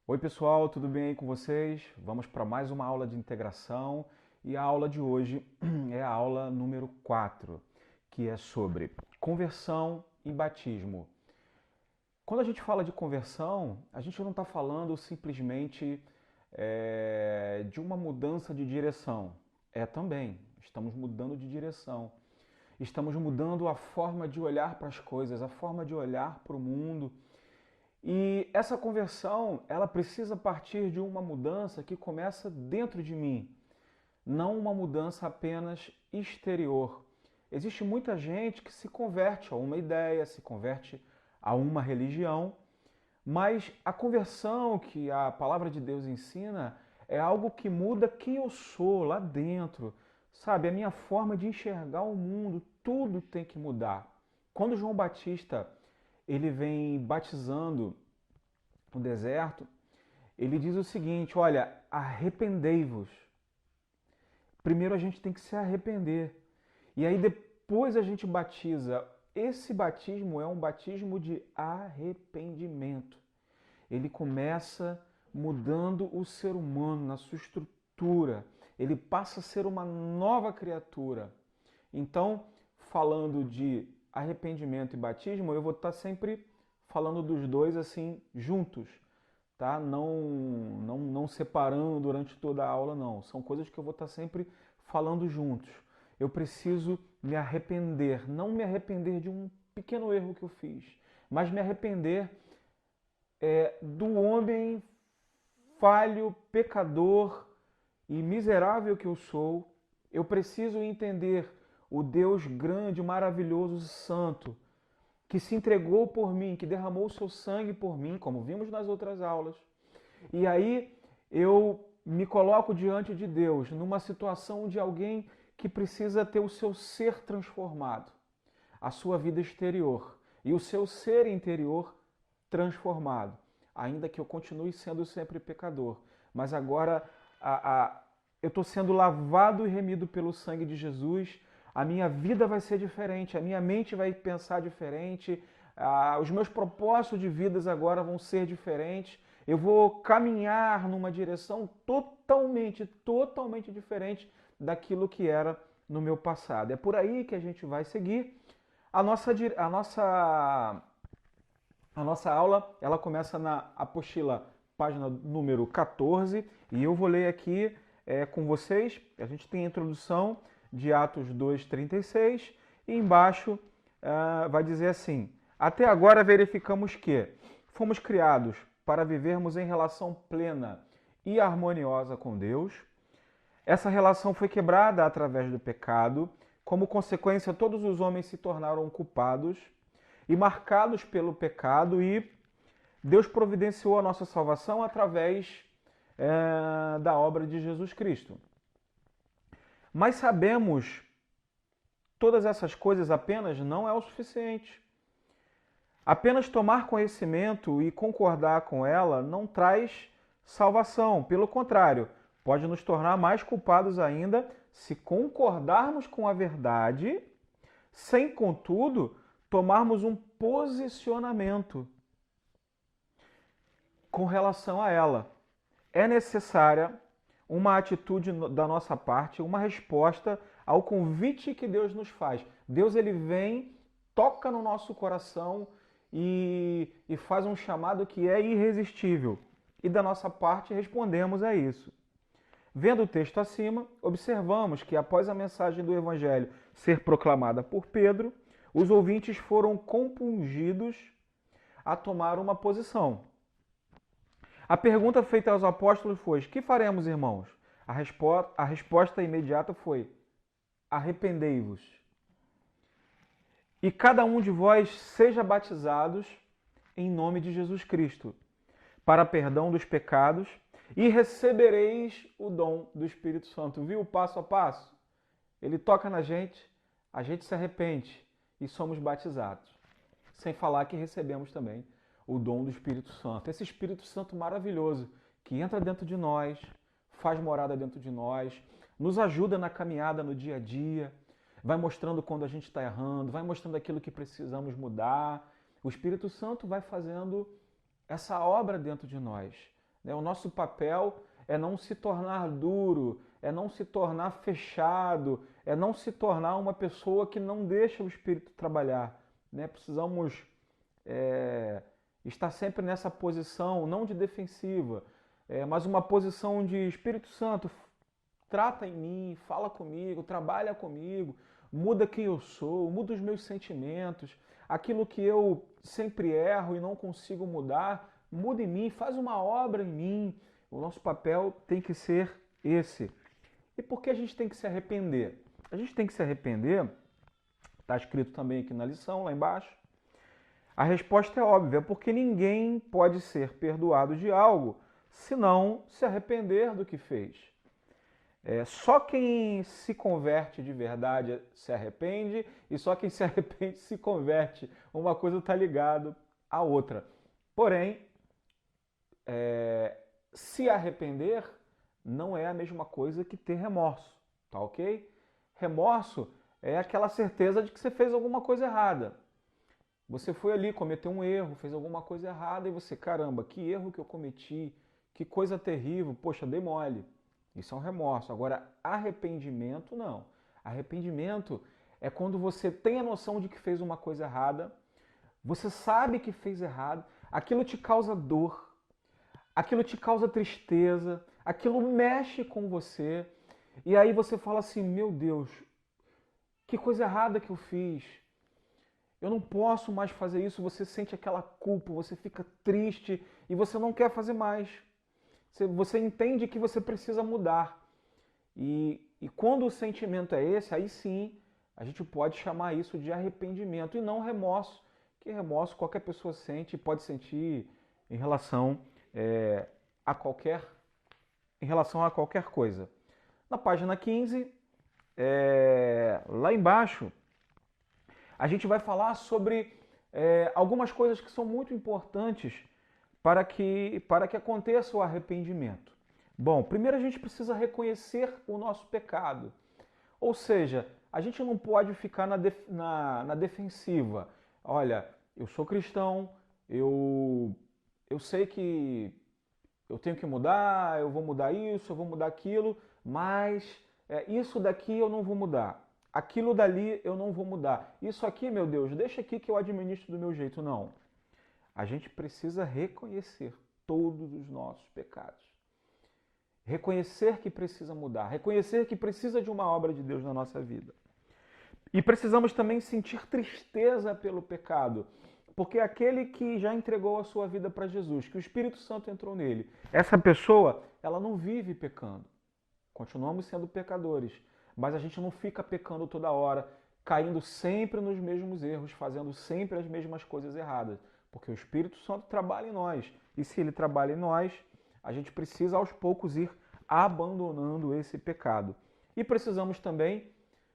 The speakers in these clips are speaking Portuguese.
Oi pessoal, tudo bem aí com vocês? Vamos para mais uma aula de integração e a aula de hoje é a aula número 4, que é sobre conversão e batismo. Quando a gente fala de conversão, a gente não está falando simplesmente de uma mudança de direção. É também, estamos mudando de direção. Estamos mudando a forma de olhar para as coisas, a forma de olhar para o mundo. E essa conversão, ela precisa partir de uma mudança que começa dentro de mim, não uma mudança apenas exterior. Existe muita gente que se converte a uma ideia, se converte a uma religião, mas a conversão que a palavra de Deus ensina é algo que muda quem eu sou lá dentro, sabe? A minha forma de enxergar o mundo, tudo tem que mudar. Quando João Batista ele vem batizando no deserto, ele diz o seguinte: olha, arrependei-vos. Primeiro a gente tem que se arrepender. E aí depois a gente batiza. Esse batismo é um batismo de arrependimento. Ele começa mudando o ser humano na sua estrutura. Ele passa a ser uma nova criatura. Então, falando de arrependimento e batismo, eu vou estar sempre falando dos dois assim juntos, tá? Não separando durante toda a aula, não. São coisas que eu vou estar sempre falando juntos. Eu preciso me arrepender, não me arrepender de um pequeno erro que eu fiz, mas me arrepender do homem falho, pecador e miserável que eu sou. Eu preciso entender o Deus grande, maravilhoso, santo, que se entregou por mim, que derramou o seu sangue por mim, como vimos nas outras aulas. E aí eu me coloco diante de Deus, numa situação de alguém que precisa ter o seu ser transformado, a sua vida exterior e o seu ser interior transformado, ainda que eu continue sendo sempre pecador. Mas agora eu estou sendo lavado e remido pelo sangue de Jesus. A minha vida vai ser diferente, a minha mente vai pensar diferente, os meus propósitos de vidas agora vão ser diferentes. Eu vou caminhar numa direção totalmente diferente daquilo que era no meu passado. É por aí que a gente vai seguir. A nossa aula, ela começa na apostila, página número 14, e eu vou ler aqui com vocês. A gente tem a introdução de Atos 2:36, e embaixo vai dizer assim: até agora verificamos que fomos criados para vivermos em relação plena e harmoniosa com Deus. Essa relação foi quebrada através do pecado. Como consequência, todos os homens se tornaram culpados e marcados pelo pecado, e Deus providenciou a nossa salvação através da obra de Jesus Cristo. Mas sabemos, todas essas coisas apenas não é o suficiente. Apenas tomar conhecimento e concordar com ela não traz salvação. Pelo contrário, pode nos tornar mais culpados ainda se concordarmos com a verdade, sem, contudo, tomarmos um posicionamento com relação a ela. É necessária uma atitude da nossa parte, uma resposta ao convite que Deus nos faz. Deus ele vem, toca no nosso coração e faz um chamado que é irresistível. E da nossa parte respondemos a isso. Vendo o texto acima, observamos que após a mensagem do Evangelho ser proclamada por Pedro, os ouvintes foram compungidos a tomar uma posição. A pergunta feita aos apóstolos foi: que faremos, irmãos? A resposta imediata foi: arrependei-vos. E cada um de vós seja batizados em nome de Jesus Cristo, para perdão dos pecados, e recebereis o dom do Espírito Santo. Viu o passo a passo? Ele toca na gente, a gente se arrepende e somos batizados. Sem falar que recebemos também o dom do Espírito Santo. Esse Espírito Santo maravilhoso que entra dentro de nós, faz morada dentro de nós, nos ajuda na caminhada no dia a dia, vai mostrando quando a gente está errando, vai mostrando aquilo que precisamos mudar. O Espírito Santo vai fazendo essa obra dentro de nós, né? O nosso papel é não se tornar duro, é não se tornar fechado, é não se tornar uma pessoa que não deixa o Espírito trabalhar, né? Precisamos estar sempre nessa posição, não de defensiva, mas uma posição de Espírito Santo, trata em mim, fala comigo, trabalha comigo, muda quem eu sou, muda os meus sentimentos, aquilo que eu sempre erro e não consigo mudar, muda em mim, faz uma obra em mim. O nosso papel tem que ser esse. E por que a gente tem que se arrepender? A gente tem que se arrepender, está escrito também aqui na lição, lá embaixo. A resposta é óbvia, porque ninguém pode ser perdoado de algo se não se arrepender do que fez. Só quem se converte de verdade se arrepende, e só quem se arrepende se converte. Uma coisa está ligada à outra. Porém, se arrepender não é a mesma coisa que ter remorso, tá ok? Remorso é aquela certeza de que você fez alguma coisa errada. Você foi ali, cometeu um erro, fez alguma coisa errada e você, caramba, que erro que eu cometi, que coisa terrível, poxa, dei mole. Isso é um remorso. Agora, arrependimento, não. Arrependimento é quando você tem a noção de que fez uma coisa errada, você sabe que fez errado, aquilo te causa dor, aquilo te causa tristeza, aquilo mexe com você, e aí você fala assim, meu Deus, que coisa errada que eu fiz. Eu não posso mais fazer isso, você sente aquela culpa, você fica triste e você não quer fazer mais. Você entende que você precisa mudar. E quando o sentimento é esse, aí sim a gente pode chamar isso de arrependimento e não remorso, que remorso qualquer pessoa sente e pode sentir em relação, a qualquer, em relação a qualquer coisa. Na página 15, lá embaixo, a gente vai falar sobre algumas coisas que são muito importantes para que aconteça o arrependimento. Bom, primeiro a gente precisa reconhecer o nosso pecado. Ou seja, a gente não pode ficar na defensiva. Olha, eu sou cristão, eu sei que eu tenho que mudar, eu vou mudar isso, eu vou mudar aquilo, mas isso daqui eu não vou mudar. Aquilo dali eu não vou mudar. Isso aqui, meu Deus, deixa aqui que eu administro do meu jeito. Não. A gente precisa reconhecer todos os nossos pecados. Reconhecer que precisa mudar. Reconhecer que precisa de uma obra de Deus na nossa vida. E precisamos também sentir tristeza pelo pecado. Porque aquele que já entregou a sua vida para Jesus, que o Espírito Santo entrou nele, essa pessoa, ela não vive pecando. Continuamos sendo pecadores. Mas a gente não fica pecando toda hora, caindo sempre nos mesmos erros, fazendo sempre as mesmas coisas erradas. Porque o Espírito Santo trabalha em nós. E se ele trabalha em nós, a gente precisa aos poucos ir abandonando esse pecado. E precisamos também,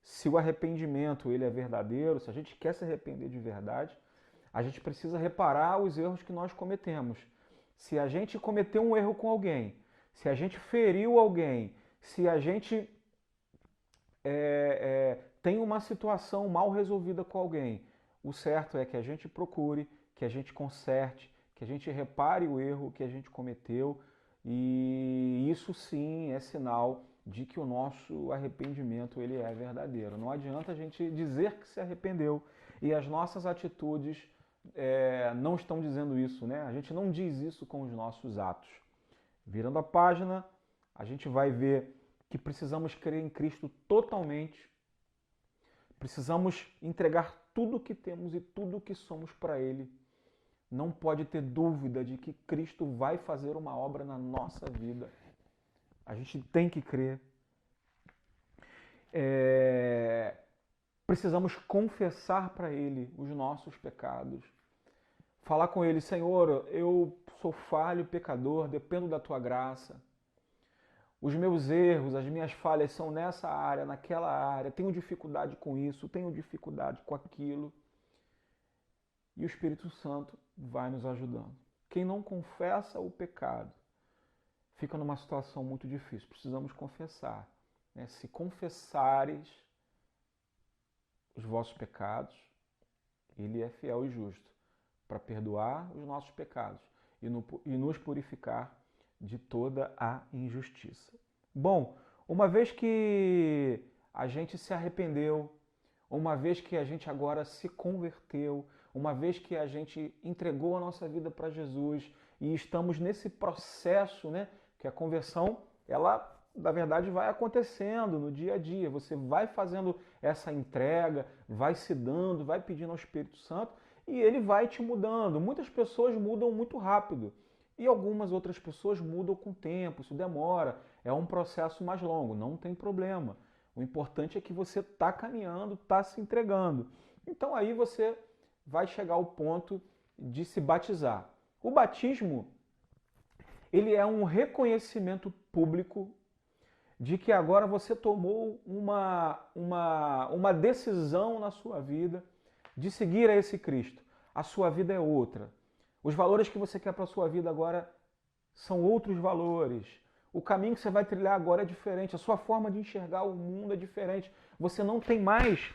se o arrependimento ele é verdadeiro, se a gente quer se arrepender de verdade, a gente precisa reparar os erros que nós cometemos. Se a gente cometeu um erro com alguém, se a gente feriu alguém, se a gente tem uma situação mal resolvida com alguém, o certo é que a gente procure, que a gente conserte, que a gente repare o erro que a gente cometeu, e isso sim é sinal de que o nosso arrependimento ele é verdadeiro. Não adianta a gente dizer que se arrependeu e as nossas atitudes não estão dizendo isso, né? A gente não diz isso com os nossos atos. Virando a página, a gente vai ver que precisamos crer em Cristo totalmente, precisamos entregar tudo o que temos e tudo o que somos para Ele. Não pode ter dúvida de que Cristo vai fazer uma obra na nossa vida. A gente tem que crer. Precisamos confessar para Ele os nossos pecados. Falar com Ele, Senhor, eu sou falho, pecador, dependo da Tua graça. Os meus erros, as minhas falhas são nessa área, naquela área. Tenho dificuldade com isso, tenho dificuldade com aquilo. E o Espírito Santo vai nos ajudando. Quem não confessa o pecado fica numa situação muito difícil. Precisamos confessar. Né? Se confessares os vossos pecados, Ele é fiel e justo para perdoar os nossos pecados e nos purificar de toda a injustiça. Bom, uma vez que a gente se arrependeu, uma vez que a gente agora se converteu, uma vez que a gente entregou a nossa vida para Jesus e estamos nesse processo, né, que a conversão, ela, na verdade, vai acontecendo no dia a dia. Você vai fazendo essa entrega, vai se dando, vai pedindo ao Espírito Santo e ele vai te mudando. Muitas pessoas mudam muito rápido e algumas outras pessoas mudam com o tempo, isso demora, é um processo mais longo, não tem problema. O importante é que você está caminhando, está se entregando. Então aí você vai chegar ao ponto de se batizar. O batismo, ele é um reconhecimento público de que agora você tomou uma decisão na sua vida de seguir a esse Cristo. A sua vida é outra. Os valores que você quer para a sua vida agora são outros valores. O caminho que você vai trilhar agora é diferente. A sua forma de enxergar o mundo é diferente. Você não tem mais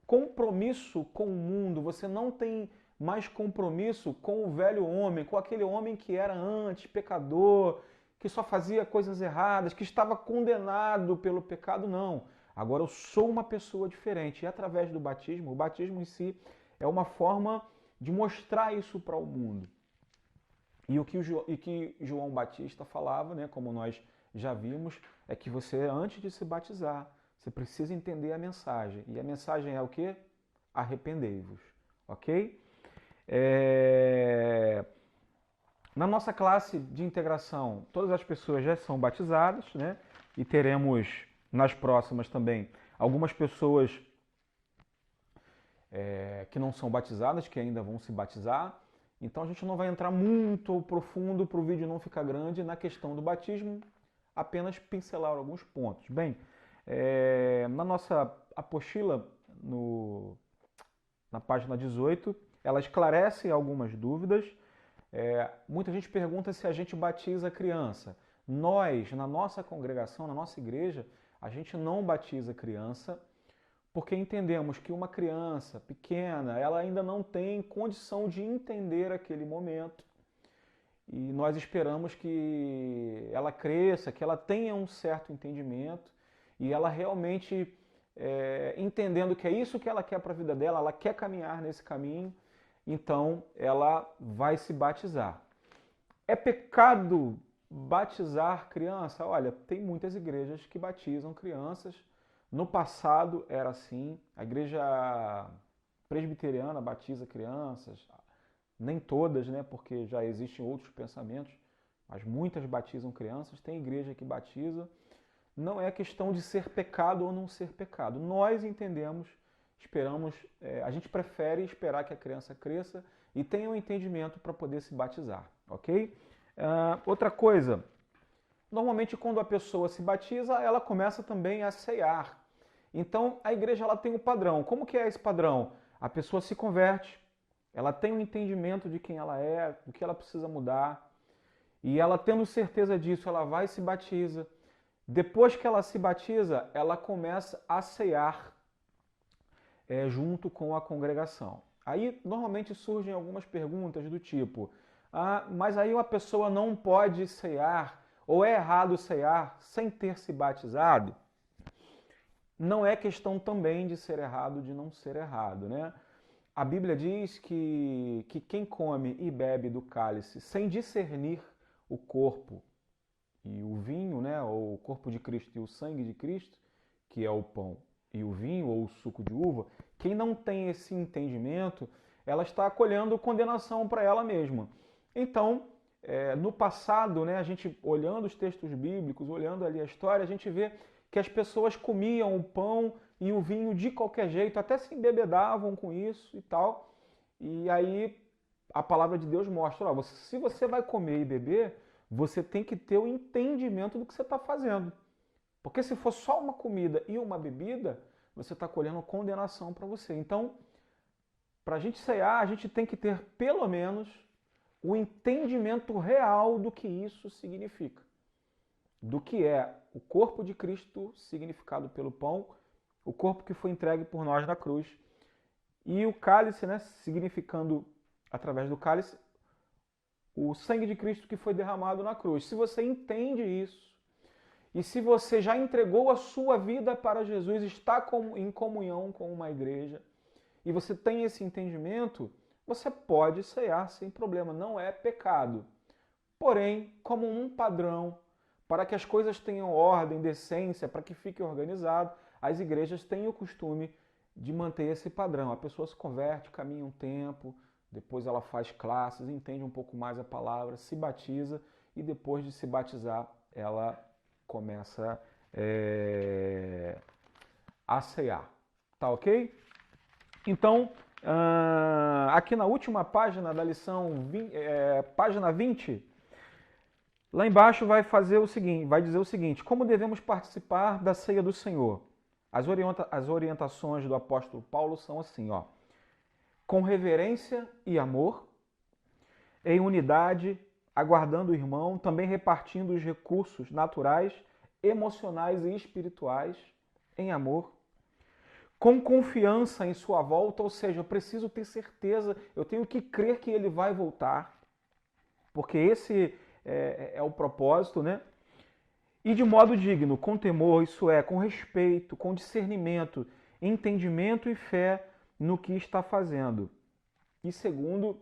compromisso com o mundo. Você não tem mais compromisso com o velho homem, com aquele homem que era antes pecador, que só fazia coisas erradas, que estava condenado pelo pecado. Não. Agora eu sou uma pessoa diferente. E através do batismo, o batismo em si é uma forma de mostrar isso para o mundo. E o que João Batista falava, né, como nós já vimos, é que você, antes de se batizar, você precisa entender a mensagem. E a mensagem é o quê? Arrependei-vos. Ok? Na nossa classe de integração, todas as pessoas já são batizadas, né? E teremos nas próximas também algumas pessoas que não são batizadas, que ainda vão se batizar. Então a gente não vai entrar muito profundo para o vídeo não ficar grande na questão do batismo, apenas pincelar alguns pontos. Bem, na nossa apostila, na página 18, ela esclarece algumas dúvidas. Muita gente pergunta se a gente batiza criança. Nós, na nossa congregação, na nossa igreja, a gente não batiza criança, porque entendemos que uma criança pequena, ela ainda não tem condição de entender aquele momento. E nós esperamos que ela cresça, que ela tenha um certo entendimento e ela realmente, entendendo que é isso que ela quer para a vida dela, ela quer caminhar nesse caminho, então ela vai se batizar. É pecado batizar criança? Olha, tem muitas igrejas que batizam crianças. No passado era assim, a igreja presbiteriana batiza crianças, nem todas, né, porque já existem outros pensamentos, mas muitas batizam crianças, tem igreja que batiza. Não é questão de ser pecado ou não ser pecado. Nós entendemos, esperamos, a gente prefere esperar que a criança cresça e tenha um entendimento para poder se batizar, ok? Outra coisa, normalmente quando a pessoa se batiza, ela começa também a ceiar. Então a igreja ela tem um padrão. Como que é esse padrão? A pessoa se converte, ela tem um entendimento de quem ela é, do que ela precisa mudar, e ela tendo certeza disso, ela vai e se batiza. Depois que ela se batiza, ela começa a ceiar junto com a congregação. Aí normalmente surgem algumas perguntas do tipo, mas aí uma pessoa não pode ceiar, ou é errado ceiar sem ter se batizado? Não é questão também de ser errado, de não ser errado, né? A Bíblia diz que quem come e bebe do cálice sem discernir o corpo e o vinho, né, ou o corpo de Cristo e o sangue de Cristo, que é o pão e o vinho, ou o suco de uva, quem não tem esse entendimento, ela está acolhendo condenação para ela mesma. Então, no passado, né, a gente olhando os textos bíblicos, olhando ali a história, a gente vê que as pessoas comiam o pão e o vinho de qualquer jeito, até se embebedavam com isso e tal. E aí a palavra de Deus mostra, se você vai comer e beber, você tem que ter o entendimento do que você está fazendo. Porque se for só uma comida e uma bebida, você está colhendo condenação para você. Então, para a gente ceiar, a gente tem que ter pelo menos o entendimento real do que isso significa. Do que é o corpo de Cristo significado pelo pão, o corpo que foi entregue por nós na cruz, e o cálice, né, significando, através do cálice, o sangue de Cristo que foi derramado na cruz. Se você entende isso, e se você já entregou a sua vida para Jesus, está em comunhão com uma igreja, e você tem esse entendimento, você pode cear sem problema, não é pecado. Porém, como um padrão, para que as coisas tenham ordem, decência, para que fique organizado, as igrejas têm o costume de manter esse padrão. A pessoa se converte, caminha um tempo, depois ela faz classes, entende um pouco mais a palavra, se batiza e depois de se batizar, ela começa a cear. Tá ok? Então, aqui na última página da lição, página 20, lá embaixo vai dizer o seguinte: como devemos participar da ceia do Senhor? As orientações do apóstolo Paulo são assim, ó: com reverência e amor, em unidade, aguardando o irmão, também repartindo os recursos naturais, emocionais e espirituais, em amor, com confiança em sua volta, ou seja, eu preciso ter certeza, eu tenho que crer que ele vai voltar, porque esse é o propósito, né? E de modo digno, com temor, isso é, com respeito, com discernimento, entendimento e fé no que está fazendo. E segundo,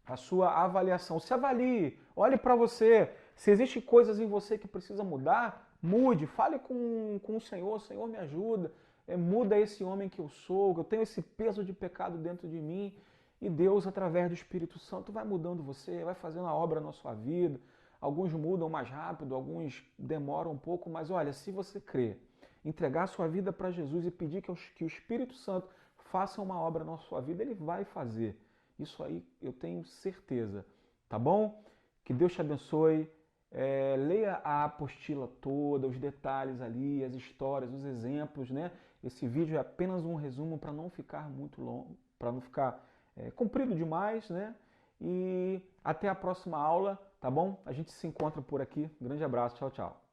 a sua avaliação. Se avalie, olhe para você. Se existem coisas em você que precisa mudar, mude, fale com o Senhor, Senhor me ajuda, muda esse homem que eu sou, eu tenho esse peso de pecado dentro de mim, e Deus, através do Espírito Santo, vai mudando você, vai fazendo a obra na sua vida. Alguns mudam mais rápido, alguns demoram um pouco, mas olha, se você crer, entregar a sua vida para Jesus e pedir que o Espírito Santo faça uma obra na sua vida, ele vai fazer. Isso aí eu tenho certeza, tá bom? Que Deus te abençoe. Leia a apostila toda, os detalhes ali, as histórias, os exemplos, né? Esse vídeo é apenas um resumo para não ficar muito longo, para não ficar comprido demais, né? E até a próxima aula, tá bom? A gente se encontra por aqui. Um grande abraço, tchau, tchau.